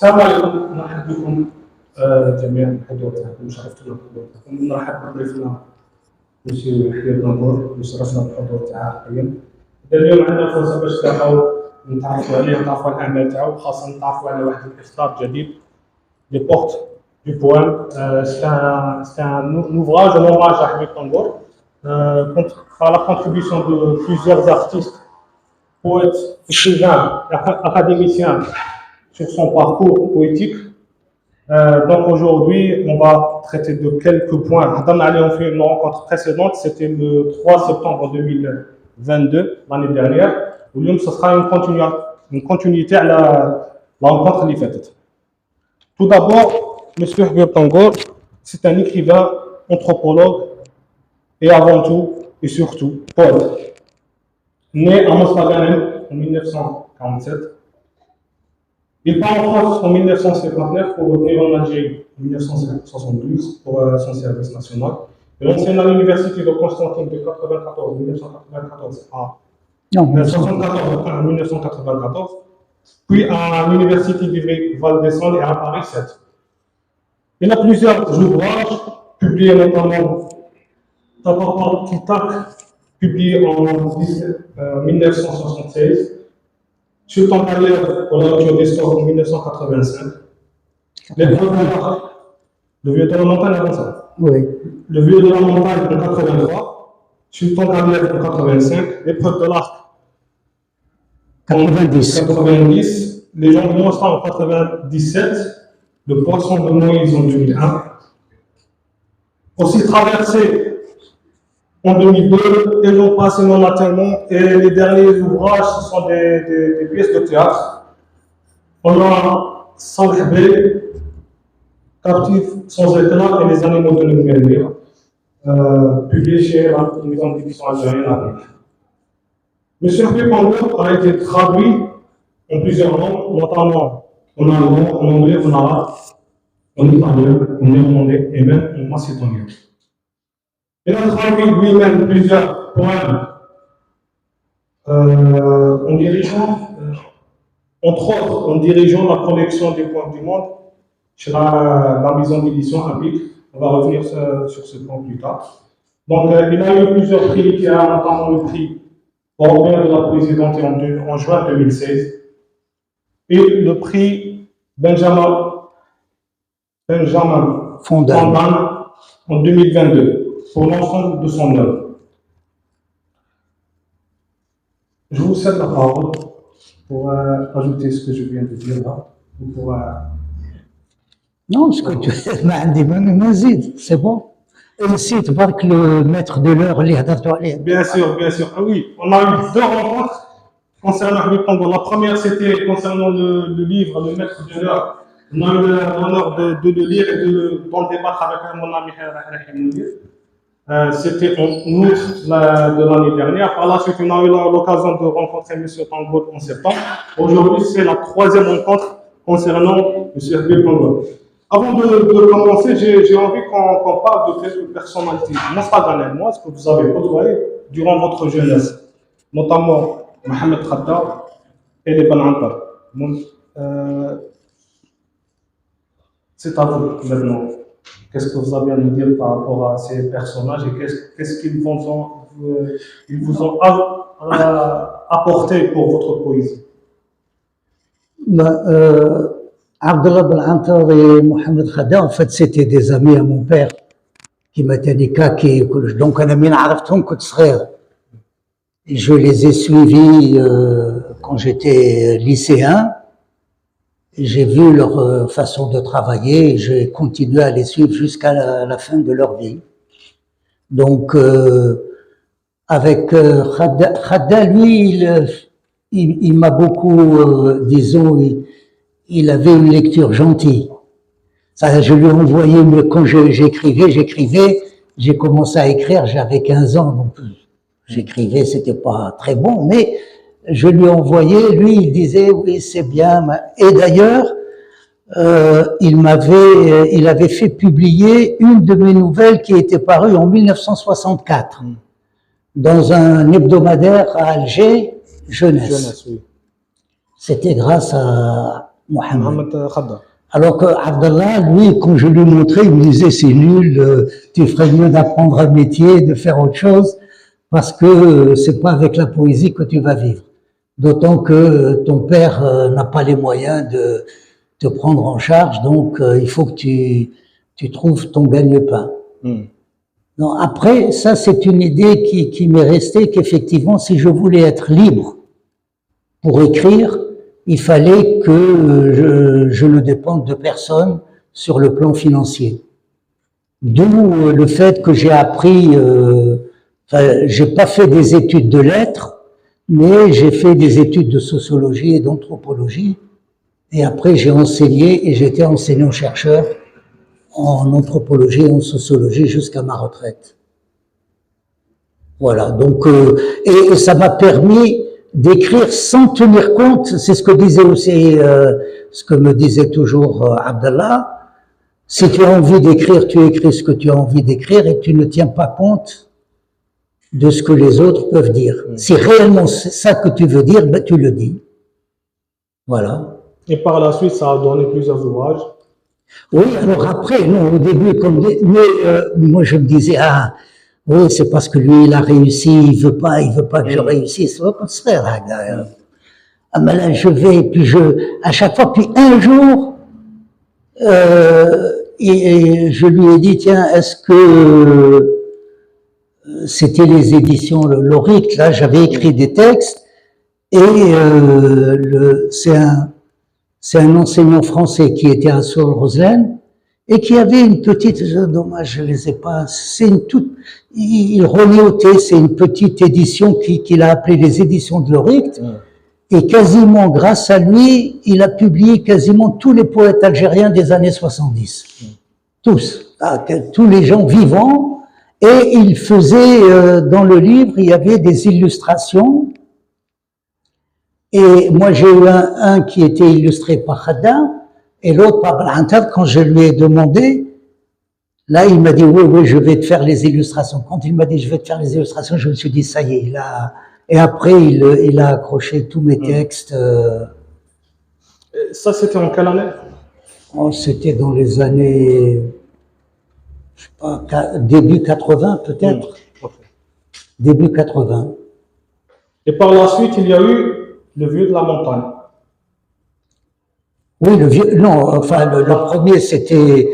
السلام عليكم، نرحب بكم جميعا الحضور تاعكم، شرفتونا بالحضور تاعكم. نرحب بضيفنا مسيو يحيى بنطور اللي شرفنا بالحضور تاعه اليوم. اليوم عندنا فرصه باش نتعرفوا عليه ونتعرفوا على الاعمال تاعو، خاصه نتعرفوا على واحد الاصدار جديد لي بورت du poème. C'est un ouvrage en hommage à Habib Tangour, par la contribution de plusieurs artistes, poètes, écrivains, académiciens sur son parcours poétique. Donc aujourd'hui, on va traiter de quelques points. On fait une rencontre précédente, c'était le 3 septembre 2022, l'année dernière. Aujourd'hui, ce sera une continuité à la rencontre qui fait. Tout d'abord, M. Habib Tangour, c'est un écrivain, anthropologue et avant tout et surtout poète. Né à Mostarganem en 1947. Il part en France en 1959 pour revenir en Algérie en 1972 pour son service national. Il enseigne à l'université de Constantine de 1994 à 1994, puis à l'université du Val-d'Essonne et à Paris 7. Il a plusieurs ouvrages publiés notamment Tapapar Kitak, publié en 1976. Sultan Khaled pour la lecture d'histoire en 1985. Le vieux de la montagne avant ça. Oui. Le vieux de la montagne en 83. Sultan Khaled en 85. L'épreuve de l'arc 90. Les gens de Mostra en 97. Le poisson de Moïse en 2001. Aussi traversé en 2002, et j'en passe non tellement. Et les derniers ouvrages, ce sont des pièces de théâtre. On a Salih Bey, Captif sans éclat et les animaux de Nouvelle-Guinée, publié chez la maison d'édition algérienne avec. M. Habib Tangour a été traduit en plusieurs langues, notamment en allemand, en anglais, en arabe, en italien, en néerlandais et même en macédonien. Il a traduit lui-même plusieurs poèmes en dirigeant, entre autres, en dirigeant la collection des poèmes du monde chez la maison d'édition Habib. On va revenir sur ce point plus tard. Donc, il a eu plusieurs prix, il a notamment le prix européen de la poésie en juin 2016 et le prix Benjamin Fondan en 2022. Pour l'ensemble de son œuvre. Je vous cède la parole pour ajouter ce que je viens de dire là. Non, ce que tu c'est bon. Et aussi, tu parles que le maître de l'heure, Bien sûr, bien sûr. Ah oui, on a eu deux rencontres concernant Habib Tangour. La première, c'était concernant le livre, le maître de l'heure. On a eu l'honneur de le lire et d'en débattre avec mon ami Rahim. C'était en août de l'année dernière. Par la suite, on a eu l'occasion de rencontrer M. Tangour en septembre. Aujourd'hui, c'est la troisième rencontre concernant M. Habib Tangour. Avant de commencer, j'ai envie qu'on parle de quelques personnalités mostarganaises, ce que vous avez côtoyé durant votre jeunesse, notamment Mohamed Khadda et les Ben Antar. C'est à vous maintenant. Qu'est-ce que vous avez à nous dire par rapport à ces personnages et qu'est-ce qu'ils vous ont apporté pour votre poésie? Abdullah Ben Antar et Mohamed Khadda, en fait, c'était des amis à mon père qui m'étaient des kaki. Donc, je les ai suivis quand j'étais lycéen. J'ai vu leur façon de travailler et j'ai continué à les suivre jusqu'à la fin de leur vie. Donc, avec Khadda, lui, il m'a beaucoup, disons, il avait une lecture gentille. Ça, je lui envoyais, mais quand j'écrivais, j'ai commencé à écrire, j'avais 15 ans, donc j'écrivais, c'était pas très bon, mais je lui envoyais, lui, il disait, oui, c'est bien. Et d'ailleurs, il avait fait publier une de mes nouvelles qui était parue en 1964 dans un hebdomadaire à Alger, Jeunesse. Oui. C'était grâce à Mohamed. Mohamed Khadda. Alors que Abdallah, lui, quand je lui montrais, il me disait c'est nul, tu ferais mieux d'apprendre un métier, de faire autre chose, parce que c'est pas avec la poésie que tu vas vivre. D'autant que ton père n'a pas les moyens de te prendre en charge, donc il faut que tu trouves ton gagne-pain. Non, après, ça c'est une idée qui m'est restée, qu'effectivement, si je voulais être libre pour écrire, il fallait que je ne dépende de personne sur le plan financier. D'où le fait que j'ai appris, j'ai pas fait des études de lettres, mais j'ai fait des études de sociologie et d'anthropologie. Et après, j'ai enseigné et j'étais enseignant-chercheur en anthropologie et en sociologie jusqu'à ma retraite. Voilà. Donc, et ça m'a permis d'écrire sans tenir compte, c'est ce que disait aussi, ce que me disait toujours Abdallah, si tu as envie d'écrire, tu écris ce que tu as envie d'écrire et tu ne tiens pas compte de ce que les autres peuvent dire. Si réellement c'est ça que tu veux dire, ben tu le dis. Voilà. Et par la suite, ça a donné plusieurs ouvrages. Oui, alors après, non, au début, moi je me disais, ah, oui, c'est parce que lui, il a réussi, il veut pas que je réussisse. Au contraire, ah, mais là, je vais, puis à chaque fois, puis un jour, et je lui ai dit, tiens, est-ce que c'était les éditions Loric, là, j'avais écrit des textes, et c'est un enseignant français qui était à Sol-Roselaine, et qui avait une petite, dommage, je les ai pas, c'est une toute, il rené c'est une petite édition qu'il a appelée les éditions de Loric, et quasiment grâce à lui, il a publié quasiment tous les poètes algériens des années 70. Tous, tous les gens vivants, et il faisait, dans le livre, il y avait des illustrations, et moi j'ai eu un qui était illustré par Khadda, et l'autre par Blantar. Quand je lui ai demandé, là il m'a dit oui, je vais te faire les illustrations. Quand il m'a dit je vais te faire les illustrations, je me suis dit ça y est, et après il a accroché tous mes textes. Ça c'était en quelle année? Oh, c'était dans les années, je sais pas, début 80 peut-être. Okay. Début 80. Et par la suite, il y a eu Le Vieux de la Montagne. Oui, le vieux, non, enfin, le premier, c'était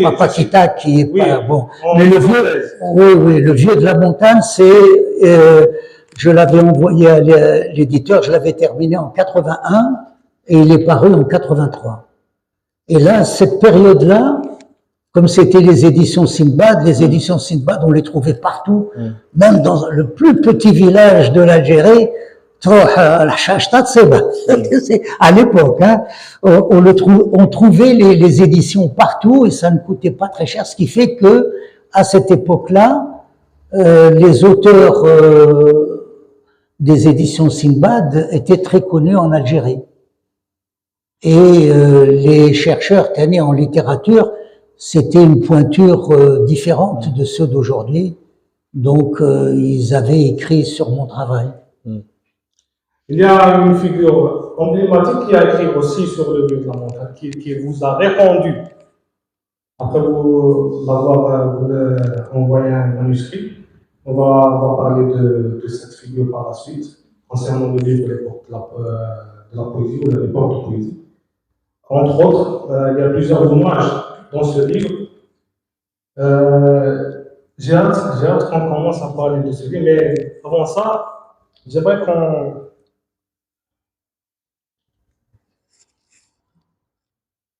Papa Kita qui est pas bon. Mais le vieux, oui, le Vieux de la Montagne, je l'avais envoyé à l'éditeur, je l'avais terminé en 81 et il est paru en 83. Et là, cette période-là, comme c'était les éditions Sinbad, on les trouvait partout, même dans le plus petit village de l'Algérie. À l'époque, hein, on trouvait les éditions partout et ça ne coûtait pas très cher, ce qui fait que à cette époque-là, les auteurs des éditions Sinbad étaient très connus en Algérie. Et les chercheurs tenus en littérature, c'était une pointure différente de ceux d'aujourd'hui. Donc, ils avaient écrit sur mon travail. Il y a une figure emblématique qui a écrit aussi sur Le Vieux de la Montagne, qui vous a répondu après vous l'avoir envoyé un manuscrit. On va parler de cette figure par la suite, concernant le livre de la poésie ou l'époque de poésie. Entre autres, il y a plusieurs hommages dans ce livre. J'ai hâte qu'on commence à parler de ce livre, mais avant ça, j'aimerais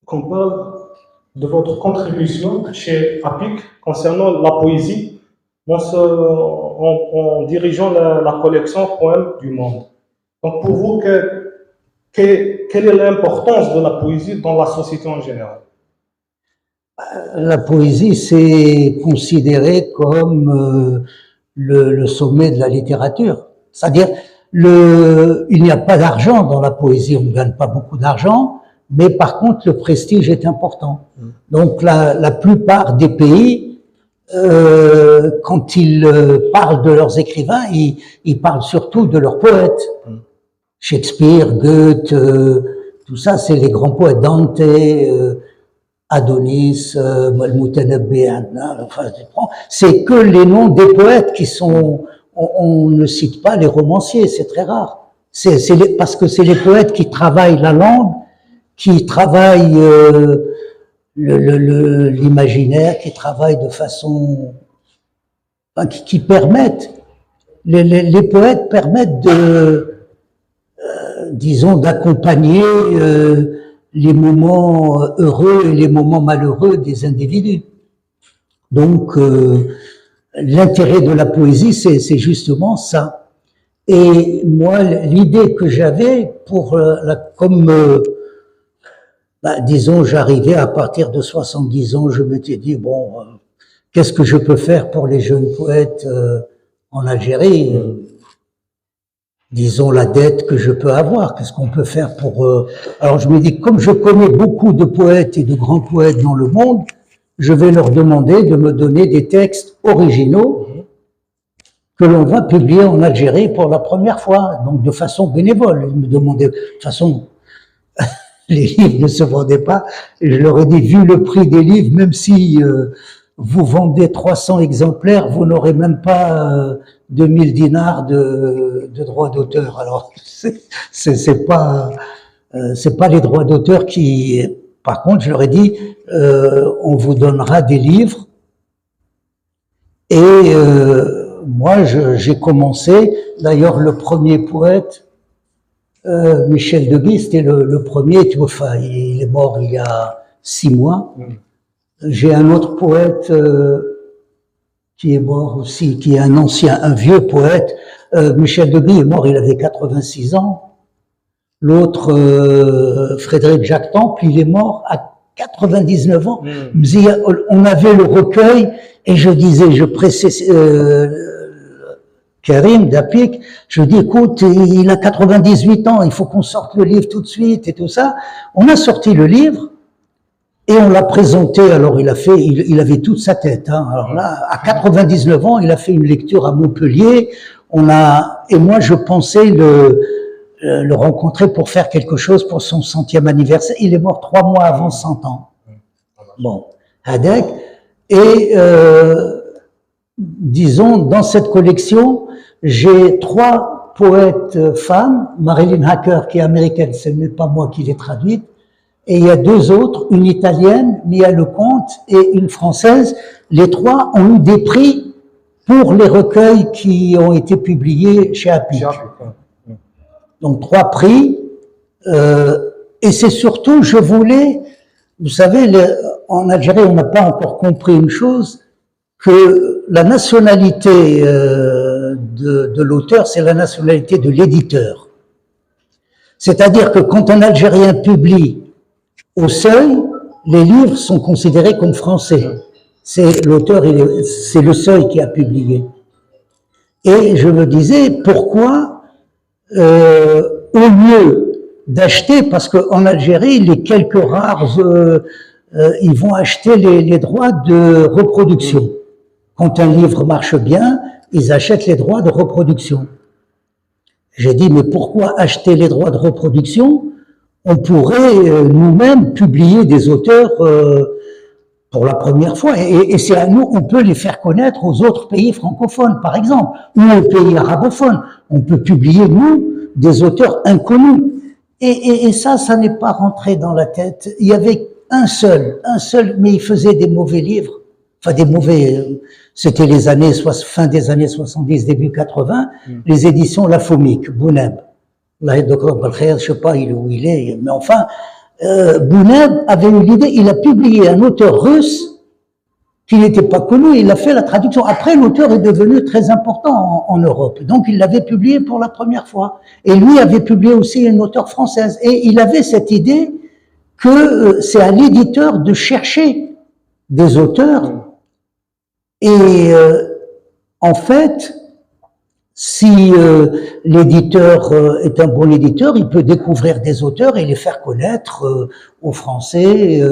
qu'on parle de votre contribution chez APIC concernant la poésie en dirigeant la collection Poèmes du Monde. Donc pour vous, quelle est l'importance de la poésie dans la société en général? La poésie, c'est considéré comme le sommet de la littérature. C'est-à-dire, il n'y a pas d'argent dans la poésie, on ne gagne pas beaucoup d'argent, mais par contre, le prestige est important. Donc, la plupart des pays, quand ils parlent de leurs écrivains, ils parlent surtout de leurs poètes. Shakespeare, Goethe, tout ça, c'est les grands poètes, Dante, Adonis, Al-Mutanabbi, enfin, c'est que les noms des poètes qui sont, on ne cite pas les romanciers, c'est très rare. Parce que c'est les poètes qui travaillent la langue, qui travaillent l'imaginaire, qui travaillent de façon, enfin, qui permettent, les poètes permettent de, disons, d'accompagner les moments heureux et les moments malheureux des individus. Donc, l'intérêt de la poésie, c'est justement ça. Et moi, l'idée que j'avais pour disons, j'arrivais à partir de 70 ans, je m'étais dit, bon, qu'est-ce que je peux faire pour les jeunes poètes en Algérie? Disons, la dette que je peux avoir, qu'est-ce qu'on peut faire pour... Alors je me dis, comme je connais beaucoup de poètes et de grands poètes dans le monde, je vais leur demander de me donner des textes originaux que l'on va publier en Algérie pour la première fois, donc de façon bénévole. Ils me demandaient, de toute façon, les livres ne se vendaient pas, et je leur ai dit, vu le prix des livres, même si vous vendez 300 exemplaires, vous n'aurez même pas 2000 dinars de droits d'auteur. Alors, c'est pas les droits d'auteur qui... Par contre, je leur ai dit, on vous donnera des livres. Et moi, j'ai commencé, d'ailleurs, le premier poète, Michel Deguy, c'était le premier, enfin, il est mort il y a 6 mois. J'ai un autre poète qui est mort aussi, qui est un vieux poète. Michel Deguy est mort, il avait 86 ans. L'autre, Frédéric Jacques Temple, il est mort à 99 ans. On avait le recueil, et je disais, je pressais Karim Dapik, je dis, écoute, il a 98 ans, il faut qu'on sorte le livre tout de suite et tout ça. On a sorti le livre, et on l'a présenté, alors il avait toute sa tête, hein. Alors là, à 99 ans, il a fait une lecture à Montpellier, et moi je pensais le rencontrer pour faire quelque chose pour son 100e anniversaire. Il est mort 3 mois avant 100 ans. Bon, Hadek, et disons, dans cette collection, j'ai 3 poètes femmes, Marilyn Hacker, qui est américaine, ce n'est pas moi qui l'ai traduite, et il y a 2 autres, une italienne, Mia Lecomte, et une française. Les 3 ont eu des prix pour les recueils qui ont été publiés chez Appic. Donc 3 prix, et c'est surtout, je voulais, vous savez, en Algérie, on n'a pas encore compris une chose, que la nationalité de l'auteur, c'est la nationalité de l'éditeur. C'est-à-dire que quand un Algérien publie au Seuil, les livres sont considérés comme français. C'est l'auteur, c'est le Seuil qui a publié. Et je me disais, pourquoi, au lieu d'acheter, parce qu'en Algérie, les quelques rares, ils vont acheter les droits de reproduction. Quand un livre marche bien, ils achètent les droits de reproduction. J'ai dit, mais pourquoi acheter les droits de reproduction? On pourrait nous-mêmes publier des auteurs pour la première fois, et c'est à nous, on peut les faire connaître aux autres pays francophones, par exemple, ou aux pays arabophones. On peut publier, nous, des auteurs inconnus. Et ça n'est pas rentré dans la tête. Il y avait un seul, mais il faisait des mauvais livres. Enfin, des mauvais, c'était les années, fin des années 70, début 80, les éditions La Fomique, Bouneb. Là, je sais pas où il est, mais enfin, Bouneb avait eu l'idée, il a publié un auteur russe qui n'était pas connu, il a fait la traduction. Après, l'auteur est devenu très important en Europe, donc il l'avait publié pour la première fois. Et lui avait publié aussi une auteure française. Et il avait cette idée que c'est à l'éditeur de chercher des auteurs. Et en fait, si l'éditeur est un bon éditeur, il peut découvrir des auteurs et les faire connaître aux Français,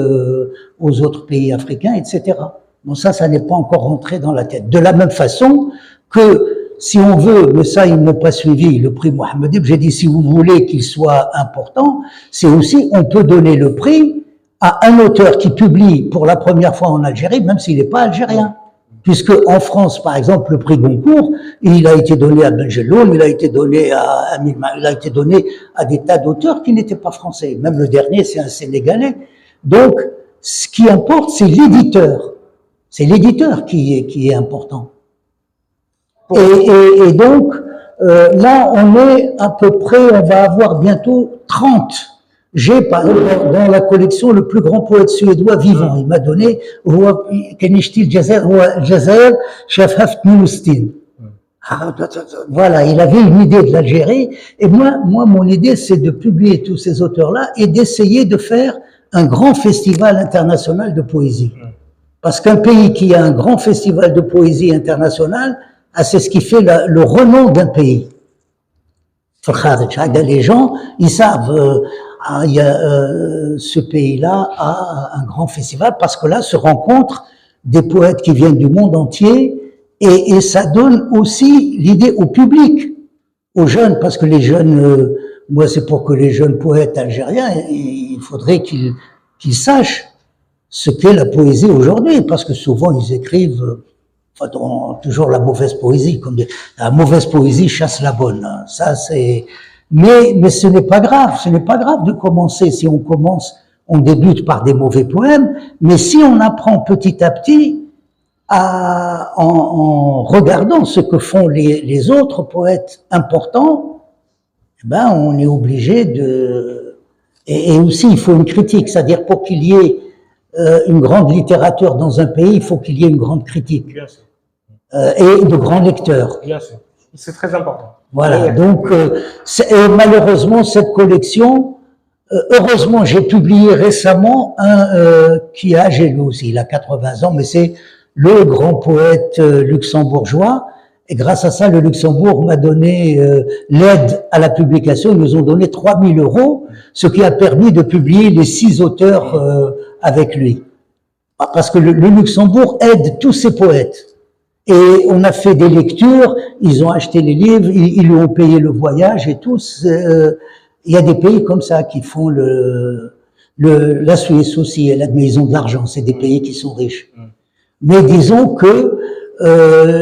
aux autres pays africains, etc. Bon, ça n'est pas encore rentré dans la tête. De la même façon que si on veut, mais ça ils n'ont pas suivi le prix Mohammed Ibn, j'ai dit si vous voulez qu'il soit important, c'est aussi on peut donner le prix à un auteur qui publie pour la première fois en Algérie, même s'il n'est pas algérien. Puisque en France, par exemple, le prix Goncourt, il a été donné à Benjeloun, il a été donné à il a été donné à des tas d'auteurs qui n'étaient pas français. Même le dernier, c'est un Sénégalais. Donc, ce qui importe, c'est l'éditeur. C'est l'éditeur qui est important. Et donc, là, on est à peu près, on va avoir bientôt 30. J'ai, par exemple, dans la collection, le plus grand poète suédois vivant. Il m'a donné, voilà, il avait une idée de l'Algérie. Et moi, mon idée, c'est de publier tous ces auteurs-là et d'essayer de faire un grand festival international de poésie. Parce qu'un pays qui a un grand festival de poésie international, c'est ce qui fait le renom d'un pays. Les gens, ils savent, ce pays-là a un grand festival parce que là se rencontrent des poètes qui viennent du monde entier et ça donne aussi l'idée au public, aux jeunes, parce que les jeunes, moi c'est pour que les jeunes poètes algériens, il faudrait qu'ils sachent ce qu'est la poésie aujourd'hui, parce que souvent ils écrivent toujours la mauvaise poésie, comme la mauvaise poésie chasse la bonne. Ça c'est, mais ce n'est pas grave, de commencer. Si on commence, on débute par des mauvais poèmes, mais si on apprend petit à petit en regardant ce que font les autres poètes importants, ben on est obligé de, et aussi il faut une critique, c'est-à-dire pour qu'il y ait une grande littérature dans un pays, il faut qu'il y ait une grande critique. Bien sûr. Et de grands lecteurs. Bien sûr. C'est très important. Voilà, donc et malheureusement cette collection, heureusement j'ai publié récemment un qui est âgé lui aussi, il a 80 ans, mais c'est le grand poète luxembourgeois, et grâce à ça le Luxembourg m'a donné l'aide à la publication, ils nous ont donné 3 000 €, ce qui a permis de publier les 6 auteurs avec lui. Parce que le Luxembourg aide tous ces poètes. Et on a fait des lectures, ils ont acheté les livres, ils lui ont payé le voyage et tout. Il y a des pays comme ça qui font la Suisse aussi, mais ils ont de l'argent, c'est des pays qui sont riches. Mais disons que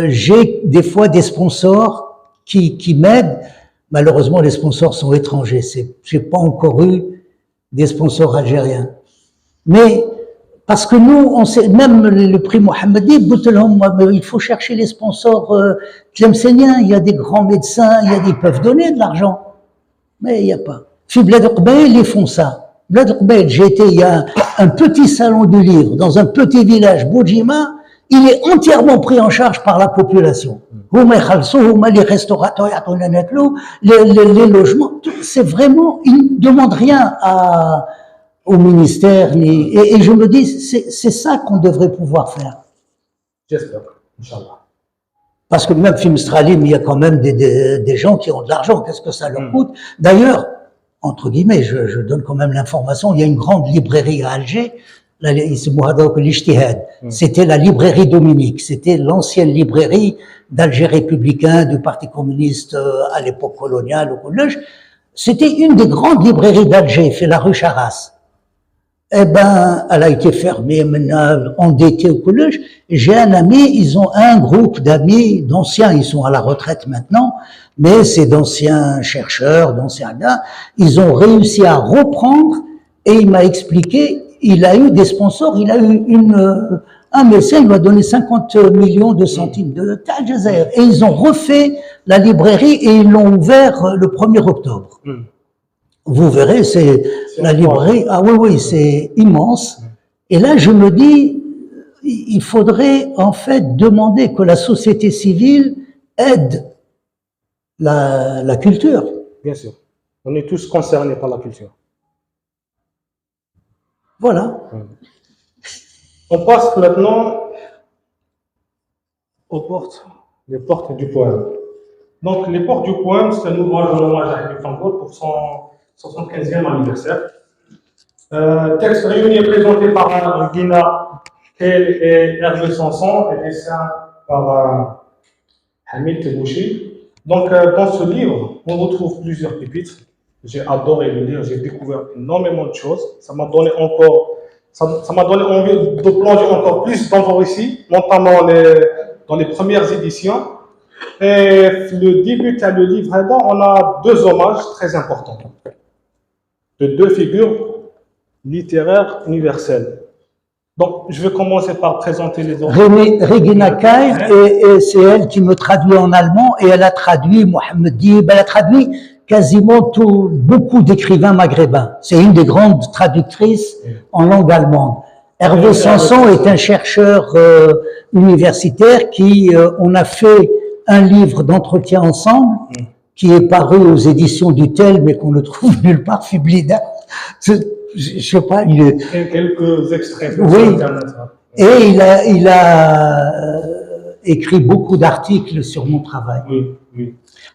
j'ai des fois des sponsors qui m'aident. Malheureusement, les sponsors sont étrangers. J'ai pas encore eu des sponsors algériens. Mais parce que nous, on sait, même le prix Mohammed Ibn, il faut chercher les sponsors tlemcéniens, il y a des grands médecins, ils peuvent donner de l'argent. Mais il n'y a pas. Fi Bled Qbail, ils font ça. Bled Qbail, j'ai été, il y a un petit salon du livre dans un petit village, Boujima, il est entièrement pris en charge par la population. Les restaurateurs, les logements, c'est vraiment, ils ne demandent rien au ministère, et je me dis, c'est ça qu'on devrait pouvoir faire. J'espère, Inch'Allah. Parce que même Film Stralim, il y a quand même des gens qui ont de l'argent, qu'est-ce que ça leur coûte? D'ailleurs, entre guillemets, je donne quand même l'information, il y a une grande librairie à Alger, c'était la librairie Dominique, c'était l'ancienne librairie d'Alger républicain, du Parti communiste à l'époque coloniale au collège. C'était une des grandes librairies d'Alger, fait la rue Charras. Eh ben, elle a été fermée, maintenant endettée au collège. J'ai un ami, ils ont un groupe d'amis, d'anciens, ils sont à la retraite maintenant, mais c'est d'anciens chercheurs, d'anciens gars, ils ont réussi à reprendre, et il m'a expliqué, il a eu des sponsors, il a eu un médecin, il lui a donné 50 millions de centimes de Tal Jazair, et ils ont refait la librairie et ils l'ont ouvert le 1er octobre. Vous verrez, c'est la librairie, ah oui, c'est immense. Et là, je me dis, il faudrait en fait demander que la société civile aide la culture. Bien sûr. On est tous concernés par la culture. Voilà. On passe maintenant les portes du poème. Donc, les portes du poème, c'est un ouvrage en hommage à Luxembourg pour son 75e anniversaire. Texte réuni et présenté par Guina et Hervé Sanson et dessin par Hamid Tebouchi. Donc, dans ce livre, on retrouve plusieurs pépites. J'ai adoré le lire, j'ai découvert énormément de choses. Ça m'a donné envie de plonger encore plus dans vos récits, notamment dans les premières éditions. Et le début de le livre, on a deux hommages très importants de deux figures littéraires universelles. Donc, je vais commencer par présenter les autres. Regina Kay, et c'est elle qui me traduit en allemand, et elle a traduit Mohamed Dib, elle a traduit quasiment beaucoup d'écrivains maghrébins. C'est une des grandes traductrices en langue allemande. Hervé Sanson est un chercheur universitaire on a fait un livre d'entretien ensemble, qui est paru aux éditions du Tel, mais qu'on ne trouve nulle part, Fiblida. Je sais pas, quelques extraits. Oui. Et il a écrit beaucoup d'articles sur mon travail. Oui.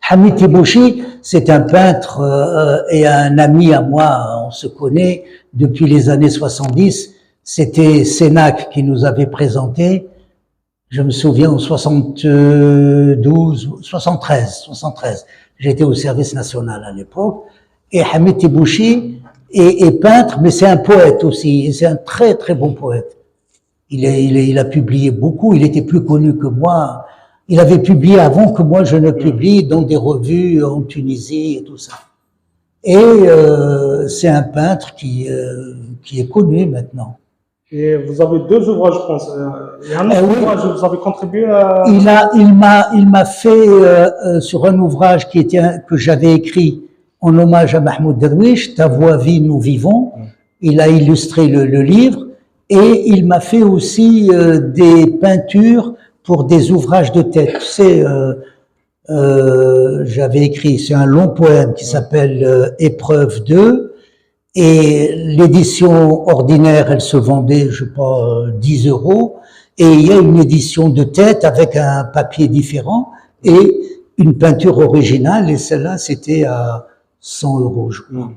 Hamid Tebouchi, c'est un peintre et un ami à moi, on se connaît depuis les années 70. C'était Sénac qui nous avait présenté. Je me souviens en 73. J'étais au service national à l'époque. Et Hamid Tebouchi est peintre, mais c'est un poète aussi. C'est un très très bon poète. Il a publié beaucoup. Il était plus connu que moi. Il avait publié avant que moi je ne publie dans des revues en Tunisie et tout ça. Et c'est un peintre qui est connu maintenant. Et vous avez deux ouvrages, je pense. Il y a un autre ouvrage, vous avez contribué à... Il m'a fait sur un ouvrage que j'avais écrit en hommage à Mahmoud Darwish, Ta voix vie, nous vivons. Il a illustré le livre et il m'a fait aussi des peintures pour des ouvrages de tête. Tu sais, j'avais écrit, c'est un long poème qui s'appelle Épreuve 2. Et l'édition ordinaire, elle se vendait, je sais pas, 10 €. Et il y a une édition de tête avec un papier différent et une peinture originale. Et celle-là, c'était à 100 €, je crois.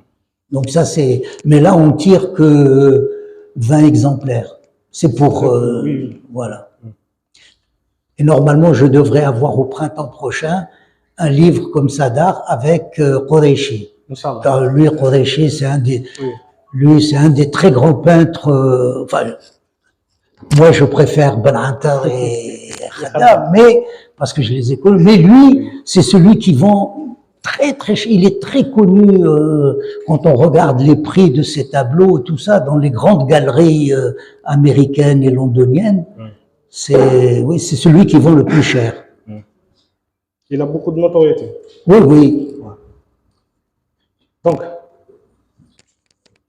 Donc ça, c'est... Mais là, on tire que 20 exemplaires. C'est pour... Voilà. Et normalement, je devrais avoir au printemps prochain un livre comme ça d'art avec Qureshi. Car lui, Qureshi, c'est un des très grands peintres. Moi, je préfère Ben Attar et Khaddam, mais parce que je les ai connus. Mais lui, c'est celui qui vend il est très connu quand on regarde les prix de ses tableaux, tout ça, dans les grandes galeries américaines et londoniennes. C'est celui qui vend le plus cher. Il a beaucoup de notoriété. Oui. Donc,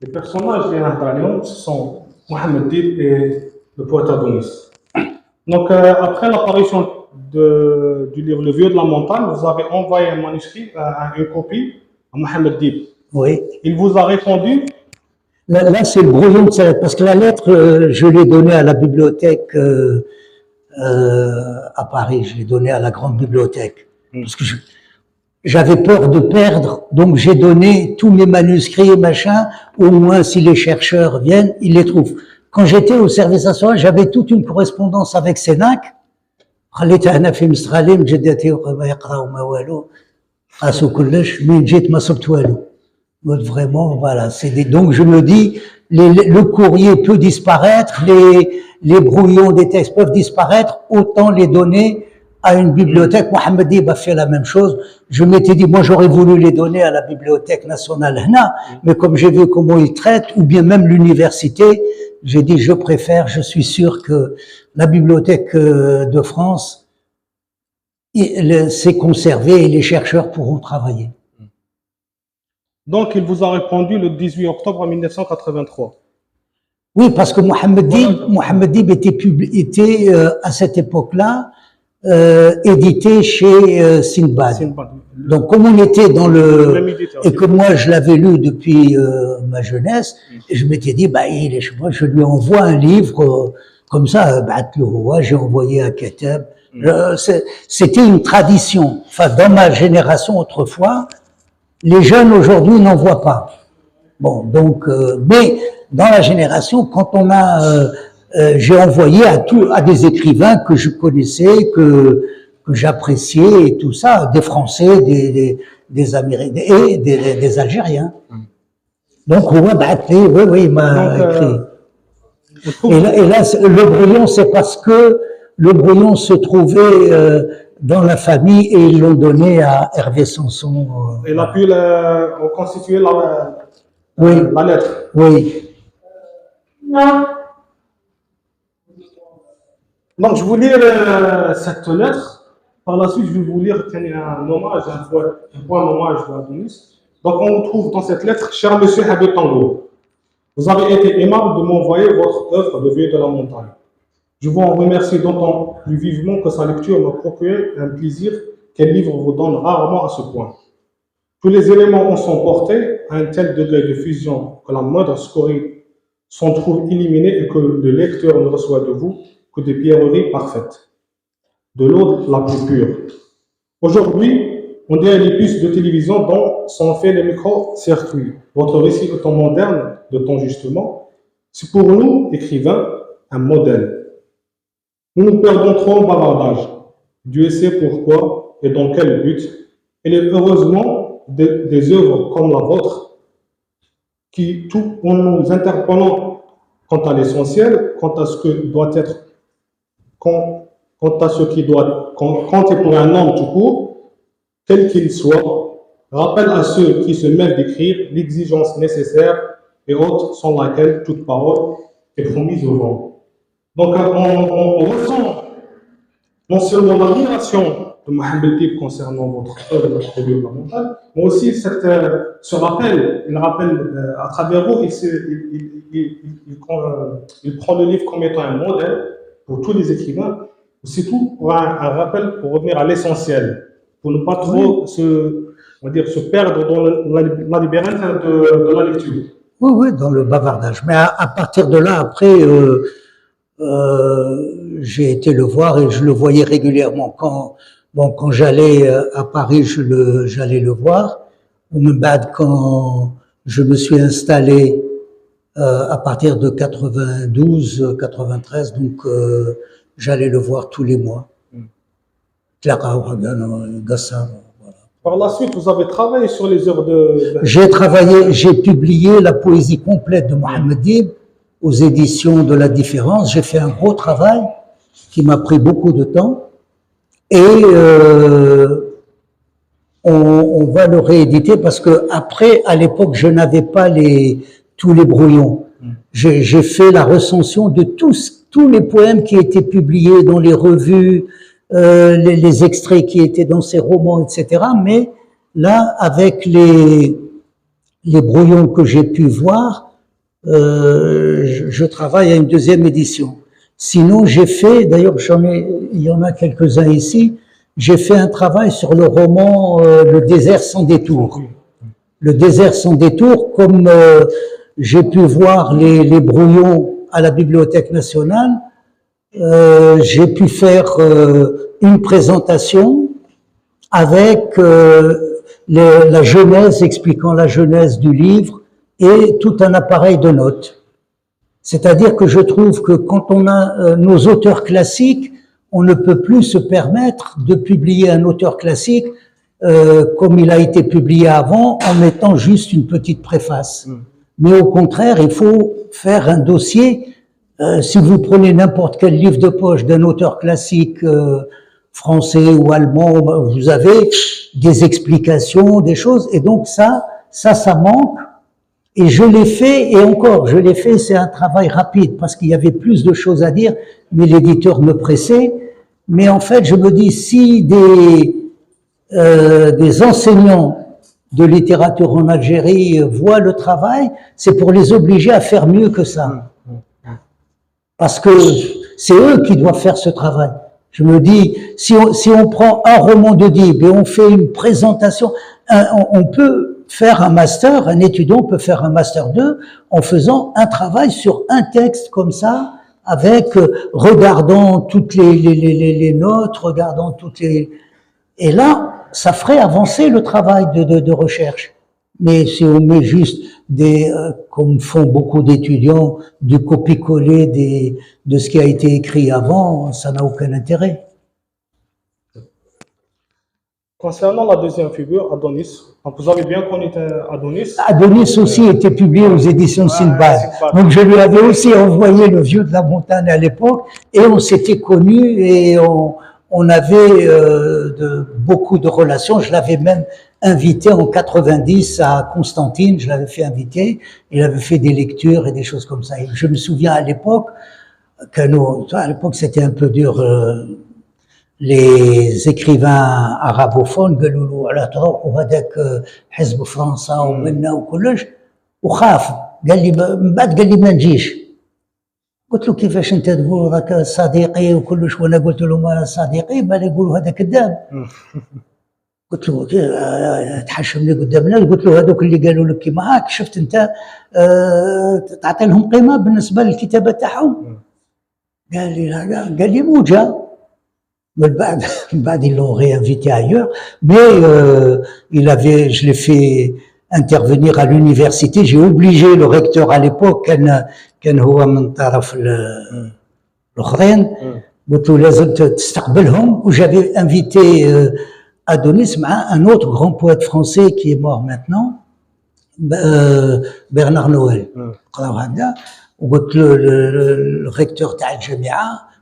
les personnages des Nahdalion, ce sont Mohamed Dib et le poète Adonis. Donc, après l'apparition du livre Le Vieux de la Montagne, vous avez envoyé un manuscrit, une copie à Mohamed Dib. Oui. Il vous a répondu. Là, c'est le brouillon de sa lettre, parce que la lettre, je l'ai donnée à la bibliothèque à Paris, je l'ai donnée à la grande bibliothèque. Parce que j'avais peur de perdre, donc j'ai donné tous mes manuscrits et machin, au moins si les chercheurs viennent, ils les trouvent. Quand j'étais au service national, j'avais toute une correspondance avec Sénac. Vraiment, voilà. Donc je me dis, le courrier peut disparaître, les brouillons des textes peuvent disparaître, autant les donner à une bibliothèque. Mohamed Dib a fait la même chose. Je m'étais dit, moi j'aurais voulu les donner à la Bibliothèque nationale Hna, mais comme j'ai vu comment ils traitent, ou bien même l'université, j'ai dit, je suis sûr que la Bibliothèque de France s'est conservée et les chercheurs pourront travailler. Donc il vous a répondu le 18 octobre 1983. Oui, parce que Mohamed Dib était à cette époque-là, édité chez Sindbad. Donc, comme on était dans et que moi je l'avais lu depuis ma jeunesse, et je m'étais dit, il est chez moi, je lui envoie un livre comme ça, j'ai envoyé à Ketab. C'était une tradition. Enfin, dans ma génération autrefois, les jeunes aujourd'hui n'en voient pas. Bon, donc, mais dans la génération, quand on a j'ai envoyé à des écrivains que je connaissais, que que j'appréciais et tout ça, des Français, des Américains et des Algériens. Donc, oui, il m'a écrit. Et là, le brouillon, c'est parce que le brouillon se trouvait dans la famille et ils l'ont donné à Hervé Sanson. Il a pu constituer la lettre. Oui. Donc, je vous lire cette lettre. Par la suite, je vais vous lire un hommage, un point hommage de Adonis. Donc, on trouve dans cette lettre, cher monsieur Habib Tango, vous avez été aimable de m'envoyer votre œuvre de Vieux de la montagne. Je vous en remercie d'autant plus vivement que sa lecture m'a procuré un plaisir qu'un livre vous donne rarement à ce point. Tous les éléments en sont portés à un tel degré de fusion que la moindre scorie s'en trouve éliminée et que le lecteur ne reçoit de vous que des pierreries parfaites, de l'eau la plus pure. Aujourd'hui, on dirait les puces de télévision dont sont faits les micro-circuits. Votre récit étant moderne de ton justement, c'est pour nous, écrivains, un modèle. Nous nous perdons trop en bavardage. Dieu sait pourquoi et dans quel but. Et heureusement, des œuvres comme la vôtre, qui, tout en nous interpellant quant à l'essentiel, quant à ce que doit être, quant à ce qui doit compter pour un homme tout court, quel qu'il soit, rappelle à ceux qui se mêlent d'écrire l'exigence nécessaire et haute sans laquelle toute parole est promise au vent. Donc, on ressent non seulement l'admiration de Mohamed Dib concernant votre œuvre de Vieux de la montagne, mais aussi ce rappel. Il rappelle à travers vous, il prend le livre comme étant un modèle pour tous les écrivains, c'est tout pour un rappel pour revenir à l'essentiel, pour ne pas trop se perdre dans la labyrinthe de la lecture. Oui, dans le bavardage. Mais à partir de là, après, j'ai été le voir et je le voyais régulièrement. Quand j'allais à Paris, j'allais le voir. Ou même quand je me suis installé à partir de 92, 93, donc j'allais le voir tous les mois. Clara, Gassam. Par la suite, vous avez travaillé sur les œuvres J'ai publié la poésie complète de Mohamed Dib aux éditions de La Différence. J'ai fait un gros travail qui m'a pris beaucoup de temps et on va le rééditer parce que après, à l'époque, je n'avais pas tous les brouillons. J'ai fait la recension de tous les poèmes qui étaient publiés dans les revues, les extraits qui étaient dans ces romans, etc. Mais là, avec les brouillons que j'ai pu voir, je travaille à une deuxième édition. Sinon, j'ai fait, d'ailleurs, il y en a quelques-uns ici, j'ai fait un travail sur le roman Le désert sans détour. Le désert sans détour, comme j'ai pu voir les brouillons à la Bibliothèque nationale, j'ai pu faire une présentation avec la genèse, expliquant la genèse du livre et tout un appareil de notes. C'est-à-dire que je trouve que quand on a nos auteurs classiques, on ne peut plus se permettre de publier un auteur classique comme il a été publié avant en mettant juste une petite préface. Mais au contraire, il faut faire un dossier. Si vous prenez n'importe quel livre de poche d'un auteur classique français ou allemand, vous avez des explications, des choses, et donc ça manque. Et je l'ai fait, et encore, je l'ai fait, c'est un travail rapide, parce qu'il y avait plus de choses à dire, mais l'éditeur me pressait. Mais en fait, je me dis, si des enseignants de littérature en Algérie voient le travail, c'est pour les obliger à faire mieux que ça. Parce que c'est eux qui doivent faire ce travail. Je me dis, si on prend un roman de Dib et on fait une présentation, on peut faire un master, un étudiant peut faire un master 2 en faisant un travail sur un texte comme ça, avec regardant toutes les notes, regardant toutes les... Et là, ça ferait avancer le travail de recherche. Mais si on met juste comme font beaucoup d'étudiants, du copier-coller de ce qui a été écrit avant, ça n'a aucun intérêt. Concernant la deuxième figure, Adonis, donc vous avez bien connu Adonis. Adonis aussi était publié aux éditions Sinbad. Sinbad. Donc je lui avais aussi envoyé Le Vieux de la Montagne à l'époque et on s'était connus et on avait beaucoup de relations. Je l'avais même invité en 90 à Constantine, je l'avais fait inviter, il avait fait des lectures et des choses comme ça. Et je me souviens à l'époque à l'époque c'était un peu dur, les écrivains arabophones قالوا له على تروح وهذاك حزب فرنسا ومنا وكلش وخاف قال لي من بعد قال لي ما نجيش قلت له كيفاش انت تقول ذاك صديقي وكلش وانا قلت له ما صديقي بل يقولوا هذا كذاب قلت له تحشمني قدام الناس قلت له هذوك اللي قالوا لك كيما هاك شفت انت تعطي لهم قيمه بالنسبه للكتابه تاعهم قال لي لا قال لي موجه من بعد ils l'ont réinvité ailleurs mais je l'ai fait intervenir à l'université j'ai obligé le recteur à l'époque كان هو من طرف الاخرين قلت له لازم تستقبلهم و j'avais invité Adonis مع un autre grand poète français qui est mort maintenant Bernard Noël قراو هكذا وقلت له le recteur تاع الجامعه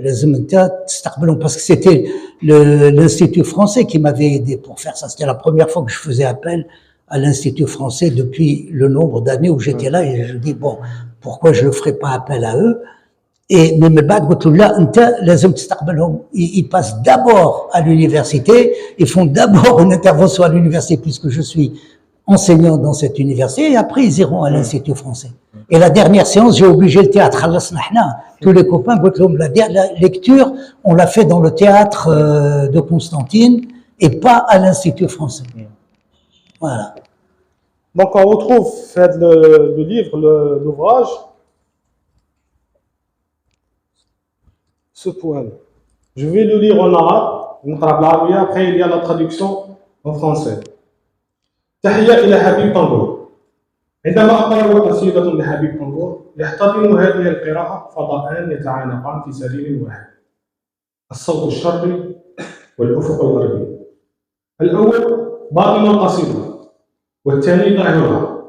لازم انت تستقبلهم parce que c'était l'institut français qui m'avait aidé pour faire ça. C'était la première fois que je faisais appel à l'institut français depuis le nombre d'années où j'étais là et je dis bon pourquoi je ne ferai pas appel à eux et mais من بعد قلت له لا انت لازم تستقبلهم ils passent d'abord à l'université ils font d'abord une intervention à l'université puisque je suis enseignant dans cette université et après ils iront à l'institut français. Et la dernière séance, j'ai obligé le théâtre. Tous les copains, la lecture, on l'a fait dans le théâtre de Constantine et pas à l'Institut français. Voilà. Donc on retrouve le livre, l'ouvrage, ce poème. Je vais le lire en arabe, après il y a la traduction en français. تحية إلى حبيب طنبور. عندما أقرأ قصيدة لحبيب طنبور يحتضن هذه القراءة فضاءان يتعانقان في سرير واحد الصوت الشرقي والأفق الغربي. الأول باطن القصيدة والثاني ظاهرها.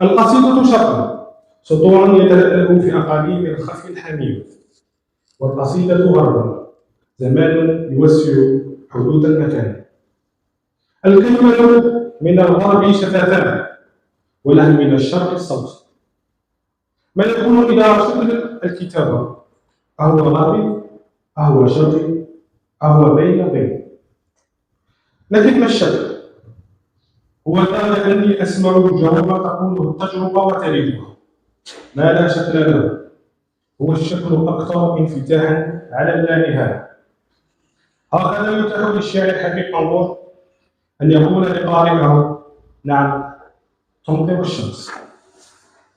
القصيدة شرقا سطور يتلألأ في أقاليم الخفي الحميم والقصيدة غربا زمان يوسع حدود المكان. الكلمة من الغرب شفتان وله من الشرق الصوت. ما يكون إذا شغل الكتابة أهو غربي أهو شرقي أهو بين لكن ما الشك هو ذا أني أسمع الجواب تقوله التجربة وتريدها ما لا شكل له هو الشكل أكثر انفتاحا على اللانهاية. هكذا يتاح للشاعر حبيب طنبور أن يقول لقارئه نعم تمطر الشمس.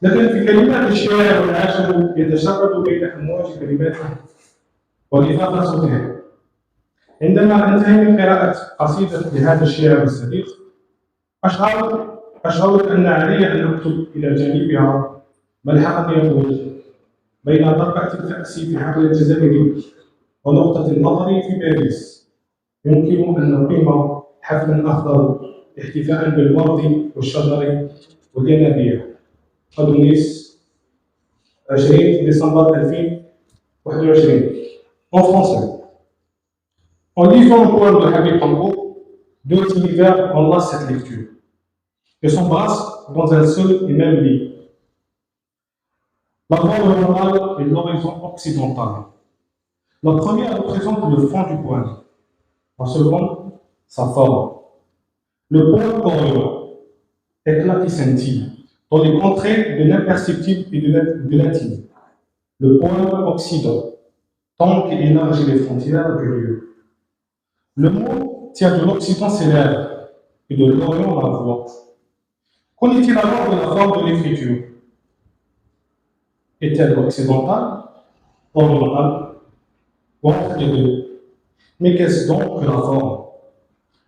لكن في كلمات الشاعر والعاشق يتشرد بين أمواج كلماته ولفاف صوتها. عندما أنتهي من قراءة قصيدة لهذا الشاعر الصديق أشعر أن علي أن أكتب إلى جانبها ملحقا يقول بين طرقة الفأس في حقل الجزائر ونقطة النظر في باريس يمكن أن نقيم حفلا أخضر احتفاء بالورد والشجر والينابيع. أدونيس 20 décembre 2021. En français. En lisant le poème de Habib Tambour, deux univers enlacent cette lecture et s'embrassent dans un seul et même lit. La voie orientale et l'horizon occidental. La première représente le fond du poème, la seconde sa forme. Le pôle orient, éclat qui scintille, dans les contrées de l'imperceptible et de l'intime. Le pôle occident, temps qui élargit les frontières du lieu. Le mot tient de l'Occident ses lèvres et de l'Orient la voix. Qu'en est-il alors de la forme de l'écriture? Est-elle occidentale, orientale, ou entre les deux? Mais qu'est-ce donc que la forme?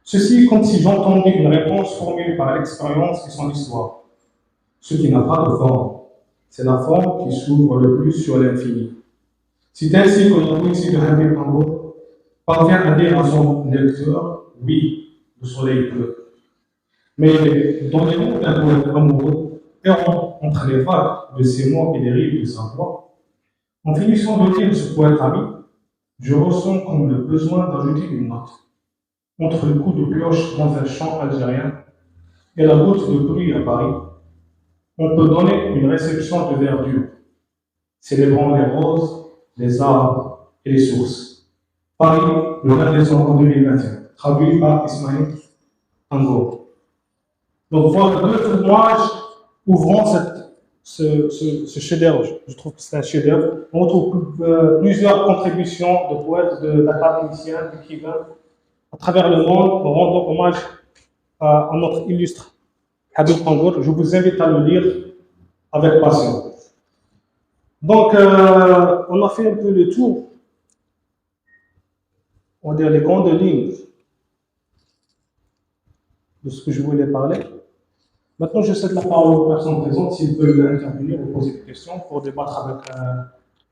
Ceci comme si j'entendais une réponse formulée par l'expérience et son histoire. Ce qui n'a pas de forme, c'est la forme qui s'ouvre le plus sur l'infini. C'est ainsi que la poésie de Habib Tambour parvient à dire à son lecteur, oui, le soleil pleut. Mais dans les mots d'un poète amoureux, errant entre les vagues de ses mots et les rives de sa voix, en finissant de lire ce poète ami, je ressens comme le besoin d'ajouter une note. Entre le coup de cloche dans un champ algérien et la goutte de pluie à Paris, on peut donner une réception de verdure, célébrant les roses, les arbres et les sources. Paris, le 20 décembre 2021, traduit par Ismaël Tango. Donc voilà deux témoignages ouvrant ce chef-d'œuvre. Je trouve que c'est un chef-d'œuvre. On retrouve plusieurs contributions de poètes, d'académiciens, d'écrivains à travers le monde, rendant hommage à notre illustre Habib Tangour. Je vous invite à le lire avec passion. Donc, on a fait un peu le tour, on va dire les grandes lignes de ce que je voulais parler. Maintenant, je cède la parole aux personnes présentes s'ils veulent intervenir ou poser des questions pour débattre avec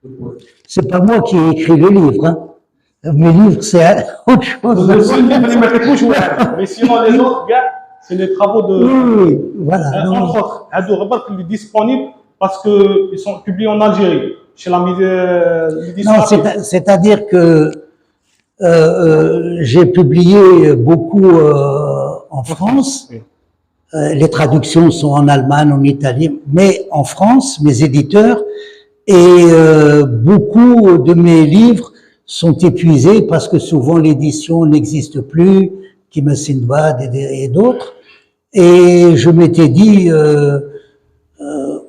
le poète. C'est pas moi qui ai écrit le livre, hein. Mes livres, c'est autre chose. Mais sinon, les autres, c'est les travaux de. Oui, voilà. Entre autres, il est disponible parce qu'ils sont publiés en Algérie, chez la Non, c'est-à-dire que j'ai publié beaucoup en France. Oui. Les traductions sont en Allemagne, en Italie, mais en France, mes éditeurs, et beaucoup de mes livres sont épuisés parce que souvent l'édition n'existe plus, Kim Sindbad et d'autres. Et je m'étais dit,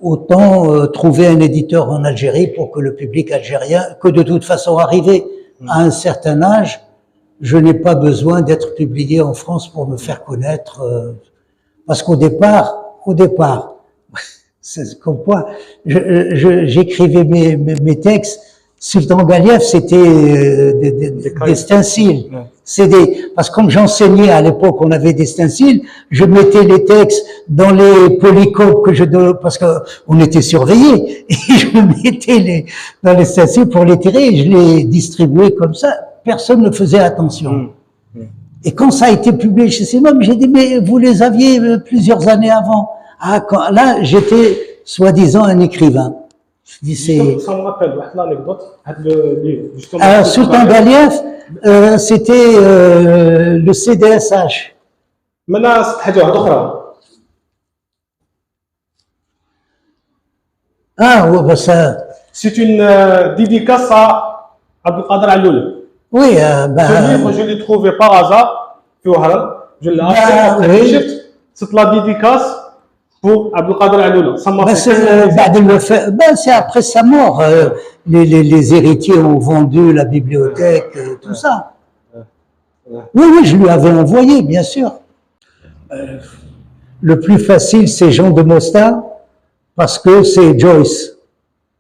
autant trouver un éditeur en Algérie pour que le public algérien, que de toute façon arrivé à un certain âge, je n'ai pas besoin d'être publié en France pour me faire connaître. Parce qu'au départ, c'est comme quoi, j'écrivais mes textes. Sultan Galiev, c'était des stenciles. Parce que comme j'enseignais à l'époque, on avait des stenciles, je mettais les textes dans les polycopes parce que on était surveillés, et je mettais dans les stenciles pour les tirer, et je les distribuais comme ça. Personne ne faisait attention. Et quand ça a été publié chez Simon, j'ai dit, mais vous les aviez plusieurs années avant. Ah, là, j'étais soi-disant un écrivain. Je dis, ça me rappelle l'anecdote. Alors, Sultan Galiev, c'était le CDSH. Maintenant, c'est Ah, ouais, bah ça. C'est une dédicace à Abdelkader Alloul. Oui, ce livre, je l'ai trouvé par hasard, je l'ai acheté, oui. C'est la dédicace pour Abdelkader Alloul. Ça m'a c'est après sa mort. Les héritiers ont vendu la bibliothèque, tout ça. Oui, je lui avais envoyé, bien sûr. Le plus facile, c'est Jean de Mostar, parce que c'est Joyce,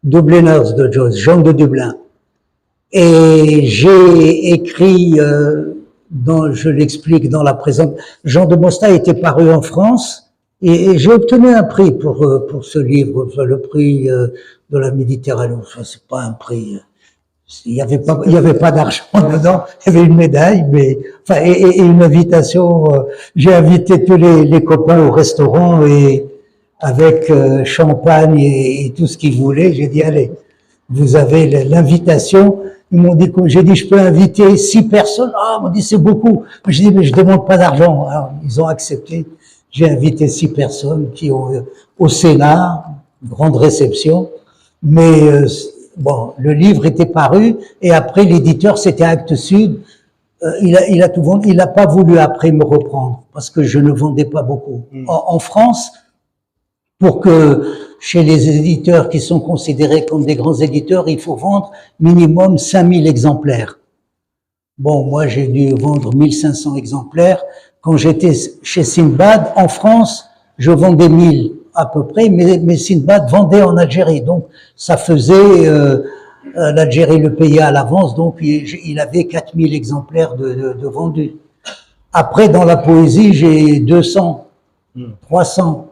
Dubliners de Joyce, Jean de Dublin. Et j'ai écrit, je l'explique dans la présente, Jean de Mostar était paru en France, et j'ai obtenu un prix pour ce livre, le prix de la Méditerranée. Enfin, c'est pas un prix, il y avait pas d'argent dedans, il y avait une médaille, mais enfin et une invitation. J'ai invité tous les copains au restaurant et avec champagne et tout ce qu'ils voulaient. J'ai dit allez, vous avez l'invitation. Ils m'ont dit, j'ai dit je peux inviter 6 personnes. Ah, ils m'ont dit c'est beaucoup. J'ai dit mais je demande pas d'argent. Alors ils ont accepté. J'ai invité 6 personnes qui ont au Sénat, grande réception, mais bon, le livre était paru et après l'éditeur, c'était Actes Sud. Il a tout vendu. Il n'a pas voulu après me reprendre parce que je ne vendais pas beaucoup. En France, pour que chez les éditeurs qui sont considérés comme des grands éditeurs, il faut vendre minimum 5000 exemplaires. Bon, moi j'ai dû vendre 1500 exemplaires. Quand j'étais chez Sindbad, en France, je vendais 1000 à peu près, mais Sindbad vendait en Algérie. Donc, ça faisait, l'Algérie le payait à l'avance, donc il avait 4000 exemplaires de vendus. Après, dans la poésie, j'ai 200, 300.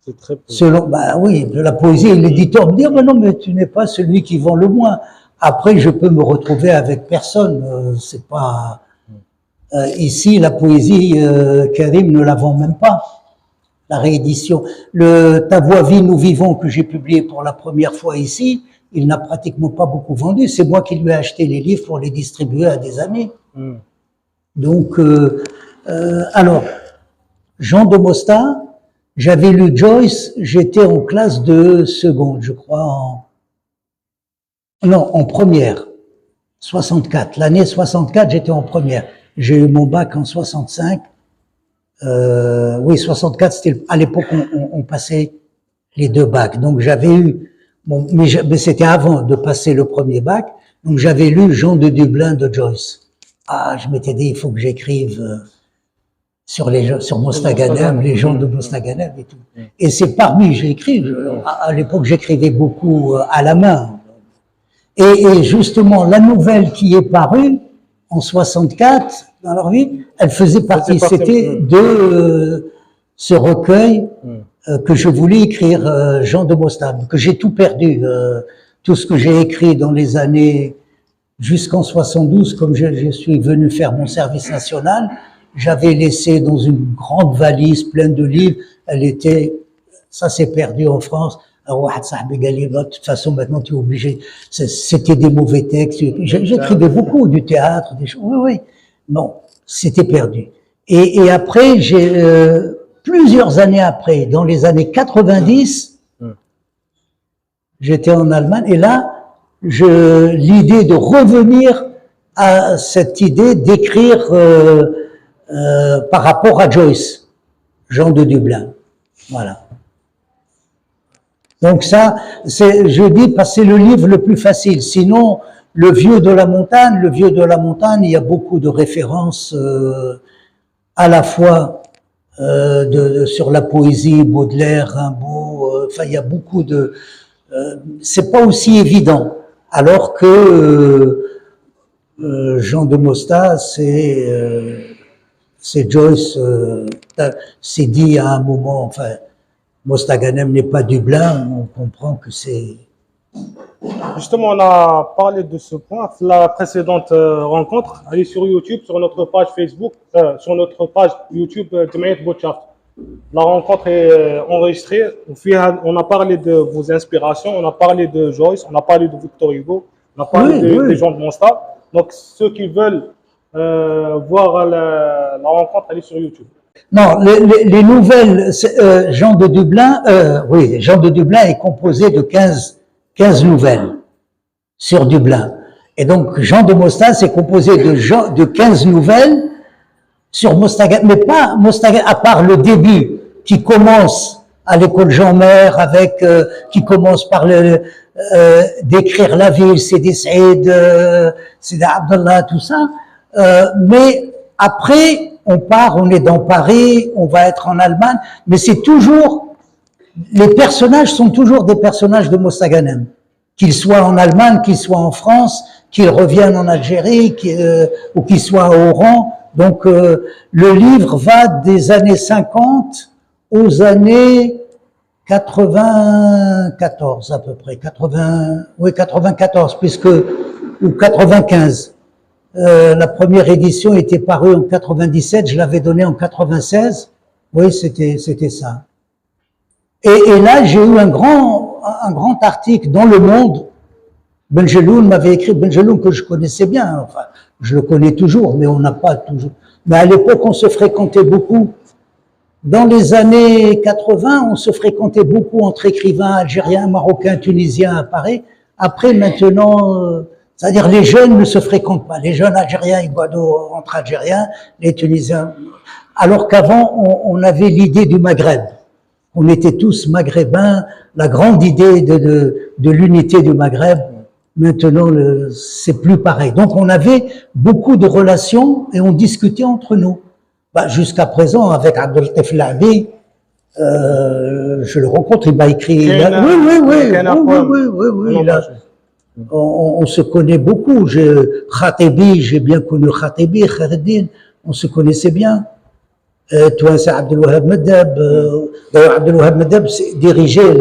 C'est très peu. Selon, oui, de la poésie, l'éditeur me dit, mais non, mais tu n'es pas celui qui vend le moins. Après, je peux me retrouver avec personne. C'est pas ici la poésie, Karim, ne la vend même pas. La réédition, Ta voix vie, nous vivons que j'ai publié pour la première fois ici, il n'a pratiquement pas beaucoup vendu. C'est moi qui lui ai acheté les livres pour les distribuer à des amis. Donc, alors, Jean de Mostat, j'avais lu Joyce, j'étais en classe de seconde, je crois, en première, 64. L'année 64, j'étais en première. J'ai eu mon bac en 65. Oui, 64, c'était à l'époque on passait les deux bacs. Donc j'avais eu, mais c'était avant de passer le premier bac. Donc j'avais lu Jean de Dublin de Joyce. Ah, je m'étais dit, il faut que j'écrive sur Mostaganem, les gens de Mostaganem et tout. Et c'est parmi, j'ai écrit, à l'époque j'écrivais beaucoup à la main. Et justement, la nouvelle qui est parue en 64, dans leur vie, elle faisait partie, c'était de ce recueil que je voulais écrire, Jean de Mostat, que j'ai tout perdu, tout ce que j'ai écrit dans les années jusqu'en 72, comme je suis venu faire mon service national, j'avais laissé dans une grande valise pleine de livres, ça s'est perdu en France. De toute façon, maintenant, tu es obligé. C'était des mauvais textes. J'écrivais beaucoup du théâtre, des choses. Oui. Bon, c'était perdu. Et après, plusieurs années après, dans les années 90, j'étais en Allemagne, et là, l'idée de revenir à cette idée d'écrire par rapport à Joyce, Jean de Dublin. Voilà. Donc ça, je dis, parce que c'est le livre le plus facile. Sinon, Le Vieux de la montagne, il y a beaucoup de références à la fois sur la poésie, Baudelaire, Rimbaud, enfin il y a beaucoup de... c'est pas aussi évident. Alors que Jean de Mostat, c'est Joyce, c'est dit à un moment, enfin... Mostaganem n'est pas Dublin, on comprend que c'est... Justement, on a parlé de ce point. La précédente rencontre, allez sur YouTube, sur notre page Facebook, sur notre page YouTube Jemaïat Bouchart. La rencontre est enregistrée. On a parlé de vos inspirations, on a parlé de Joyce, on a parlé de Victor Hugo, on a parlé des gens de Mostat. Donc, ceux qui veulent voir la rencontre, allez sur YouTube. Non, les nouvelles, Jean de Dublin, Jean de Dublin est composé de 15 nouvelles sur Dublin. Et donc, Jean de Mostat, c'est composé de 15 nouvelles sur Mostaganem, mais pas Mostaganem, à part le début, qui commence à l'école Jean-Mer, qui commence par décrire la ville, Sidi Saïd, Sidi Abdallah, tout ça. Mais après, on est dans Paris, on va être en Allemagne, mais c'est toujours, les personnages sont toujours des personnages de Mostaganem. Qu'ils soient en Allemagne, qu'ils soient en France, qu'ils reviennent en Algérie, ou qu'ils soient à Oran. Donc, le livre va des années 50 aux années 94 à peu près, 94, ou 95. La première édition était parue en 97, je l'avais donnée en 96. Oui, c'était ça. Et là, j'ai eu un grand article dans Le Monde. Benjeloun m'avait écrit, Benjeloun que je connaissais bien, enfin, je le connais toujours, mais on n'a pas toujours. Mais à l'époque, on se fréquentait beaucoup. Dans les années 80, on se fréquentait beaucoup entre écrivains algériens, marocains, tunisiens à Paris. Après, maintenant, c'est-à-dire les jeunes ne se fréquentent pas. Les jeunes algériens, ils boivent entre algériens, les tunisiens. Alors qu'avant, on avait l'idée du Maghreb. On était tous maghrébins, la grande idée de l'unité du Maghreb. Maintenant, c'est plus pareil. Donc, on avait beaucoup de relations et on discutait entre nous. Jusqu'à présent, avec Abdelatif Labi, je le rencontre, il m'a écrit. Oui. On se connaît beaucoup. Khatibi, j'ai bien connu Khatibi, Khaireddin, on se connaissait bien. Toi, c'est Abdelwahab Medab. Abdelwahab Medab dirigeait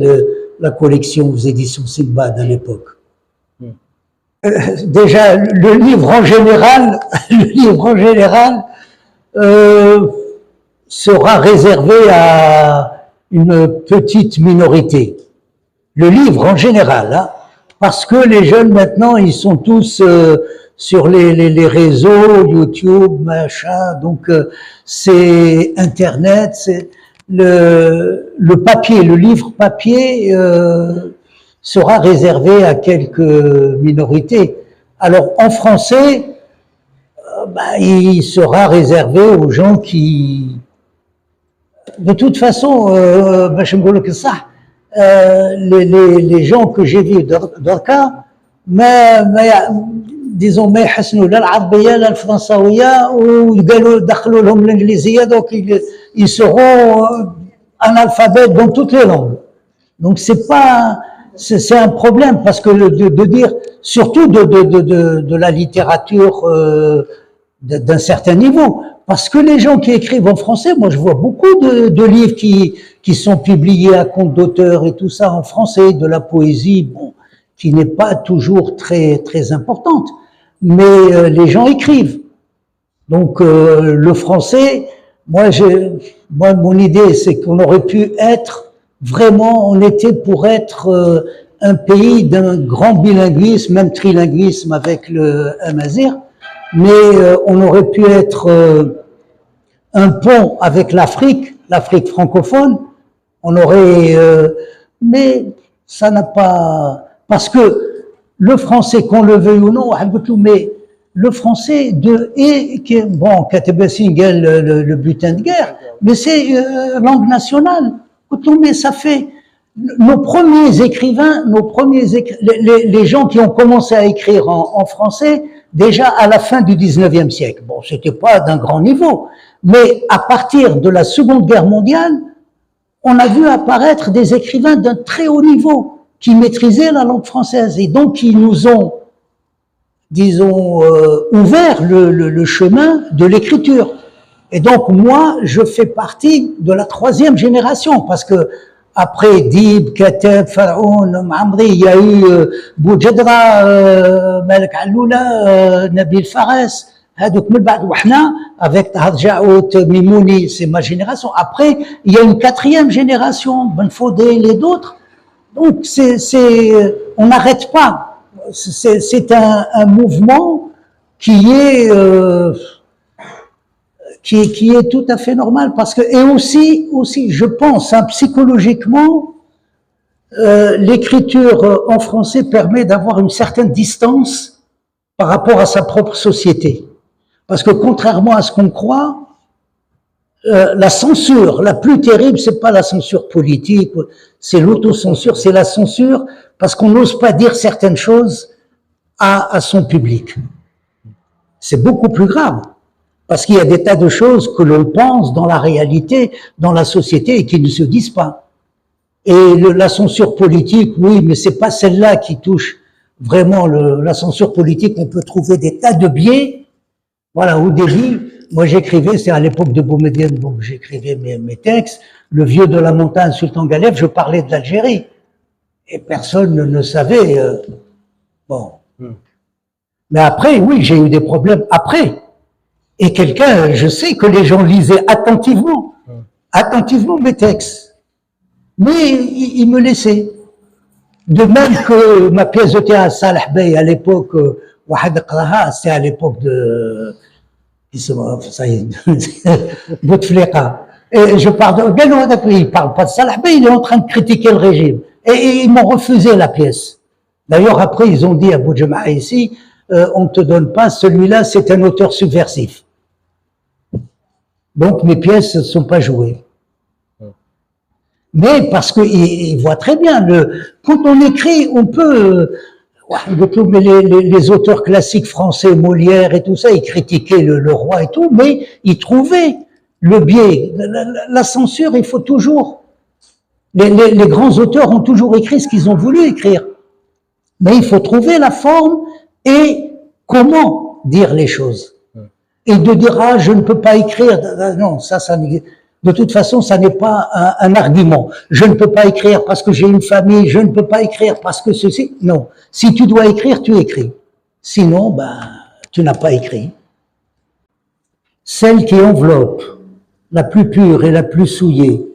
la collection aux éditions Sinbad à l'époque. déjà, le livre en général, sera réservé à une petite minorité. Le livre en général, hein, parce que les jeunes maintenant, ils sont tous sur les réseaux, YouTube, machin, donc c'est Internet, c'est le papier, le livre papier sera réservé à quelques minorités. Alors en français, il sera réservé aux gens qui, de toute façon, les gens que j'ai vus d'Orca, disons, ما يحسنوا لا العربية لا الفرنساوية وقالوا دخلوا لهم الإنجليزية donc ils seront analphabètes dans toutes les langues. Donc c'est un problème parce que de dire surtout de la littérature d'un certain niveau, parce que les gens qui écrivent en français, moi je vois beaucoup de livres qui sont publiés à compte d'auteur et tout ça en français, de la poésie, bon, qui n'est pas toujours très importante, mais les gens écrivent. Donc le français, moi mon idée c'est qu'on aurait pu être vraiment, on était pour être un pays d'un grand bilinguisme, même trilinguisme avec le Amazigh, mais on aurait pu être un pont avec l'Afrique francophone, on aurait, mais ça n'a pas, parce que le français, qu'on le veuille ou non, mais le français bon, le butin de guerre, mais c'est langue nationale. Mais ça fait nos premiers écrivains, les gens qui ont commencé à écrire en français, déjà à la fin du 19e siècle. Bon, c'était pas d'un grand niveau, mais à partir de la Seconde Guerre mondiale, on a vu apparaître des écrivains d'un très haut niveau qui maîtrisaient la langue française et donc qui nous ont, disons, ouvert le chemin de l'écriture. Et donc moi, je fais partie de la 3e génération parce que après Dib, Kateb, Faraoun, Mamri, il y a eu Boujadra, Malik Alloula, Nabil Fares, هذوك من بعد وحنا avec Tahar Jaout, Mimouni, c'est ma génération. Après, il y a une 4e génération, Ben Fodel et d'autres. Donc on n'arrête pas. C'est un mouvement qui est tout à fait normal parce que et aussi je pense psychologiquement l'écriture en français permet d'avoir une certaine distance par rapport à sa propre société parce que contrairement à ce qu'on croit la censure la plus terrible c'est pas la censure politique c'est l'autocensure c'est la censure parce qu'on n'ose pas dire certaines choses à son public c'est beaucoup plus grave. Parce qu'il y a des tas de choses que l'on pense dans la réalité, dans la société et qui ne se disent pas. Et la censure politique, oui, mais c'est pas celle-là qui touche vraiment la censure politique. On peut trouver des tas de biais. Voilà, au début, moi j'écrivais, c'est à l'époque de Boumediene, donc j'écrivais mes textes. Le vieux de la montagne, Sultan Galef, je parlais de l'Algérie. Et personne ne savait. Bon. Mais après, oui, j'ai eu des problèmes après. Et je sais que les gens lisaient attentivement mes textes. Mais ils me laissaient. De même que ma pièce de théâtre, Salah Bey, à l'époque, c'était à l'époque de, ça y est, Bouteflika. Et je parle il parle pas de Salah Bey, il est en train de critiquer le régime. Et ils m'ont refusé la pièce. D'ailleurs, après, ils ont dit à Boudjema'a ici, on ne te donne pas, celui-là, c'est un auteur subversif. Donc, mes pièces ne sont pas jouées. Mais parce qu'ils voient très bien, quand on écrit, on peut, mais les auteurs classiques français, Molière et tout ça, ils critiquaient le roi et tout, mais ils trouvaient le biais. La censure, il faut toujours, les grands auteurs ont toujours écrit ce qu'ils ont voulu écrire. Mais il faut trouver la forme et comment dire les choses. Et de dire, ah, je ne peux pas écrire, non, ça de toute façon, ça n'est pas un argument. Je ne peux pas écrire parce que j'ai une famille, je ne peux pas écrire parce que ceci, non. Si tu dois écrire, tu écris. Sinon, ben, tu n'as pas écrit. Celle qui enveloppe, la plus pure et la plus souillée,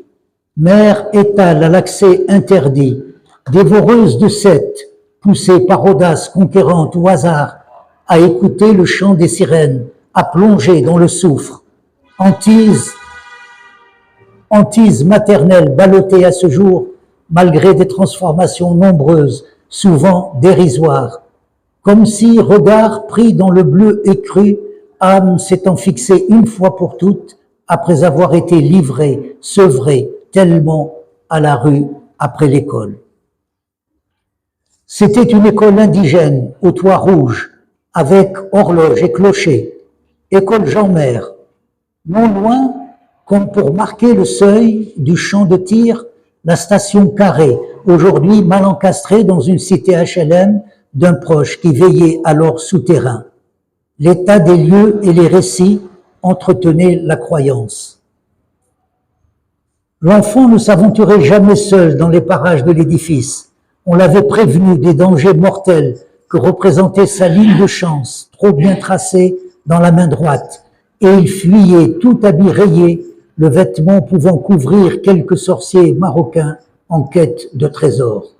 mère étale à l'accès interdit, dévoreuse de sept, poussée par audace conquérante au hasard, à écouter le chant des sirènes, à plonger dans le soufre, hantise maternelle ballottée à ce jour, malgré des transformations nombreuses, souvent dérisoires. Comme si, regard pris dans le bleu écru, âme s'étant fixée une fois pour toutes, après avoir été livrée, sevrée, tellement à la rue après l'école. C'était une école indigène, au toit rouge, avec horloge et clocher, école Jean-Mère, non loin, comme pour marquer le seuil du champ de tir, la station Carré, aujourd'hui mal encastrée dans une cité HLM d'un proche qui veillait alors souterrain. L'état des lieux et les récits entretenaient la croyance. L'enfant ne s'aventurait jamais seul dans les parages de l'édifice. On l'avait prévenu des dangers mortels que représentait sa ligne de chance, trop bien tracée dans la main droite, et il fuyait tout habit rayé, le vêtement pouvant couvrir quelques sorciers marocains en quête de trésors.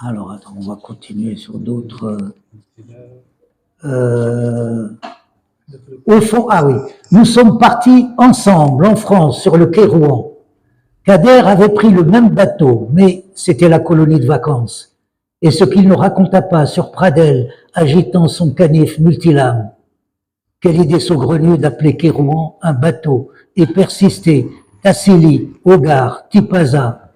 Alors, attends, on va continuer sur d'autres... Au fond, ah oui, nous sommes partis ensemble en France sur le quai Rouen. Kader avait pris le même bateau, mais c'était la colonie de vacances. Et ce qu'il ne raconta pas sur Pradel, agitant son canif multilame. Quelle idée saugrenue d'appeler quai Rouen un bateau et persister, Tassili, Hogar, Tipaza,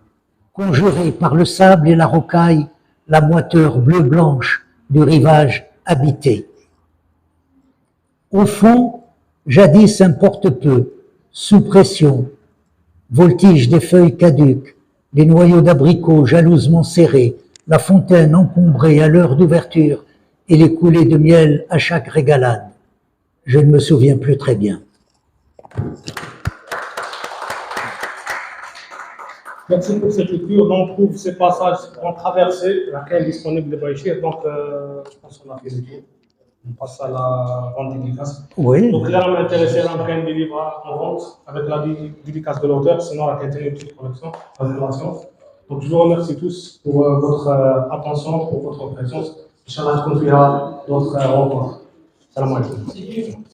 conjuré par le sable et la rocaille, la moiteur bleu-blanche du rivage habité. Au fond, jadis importe peu, sous pression, voltige des feuilles caduques, les noyaux d'abricots jalousement serrés, la fontaine encombrée à l'heure d'ouverture et les coulées de miel à chaque régalade. Je ne me souviens plus très bien. Merci pour cette lecture. Donc, on trouve ces passages en traversée, laquelle est disponible de Baïchir. Donc, je pense qu'on a fait le tour. On passe à la vente dédicace. Oui. Donc, là, on m'a intéressé à l'empreinte des livres en vente avec la dédicace de l'auteur, sinon la qualité d'une petite collection, Donc, je vous remercie tous pour votre attention, pour votre présence. Inch'Allah, je conduis à d'autres rencontres. Salam alaikum.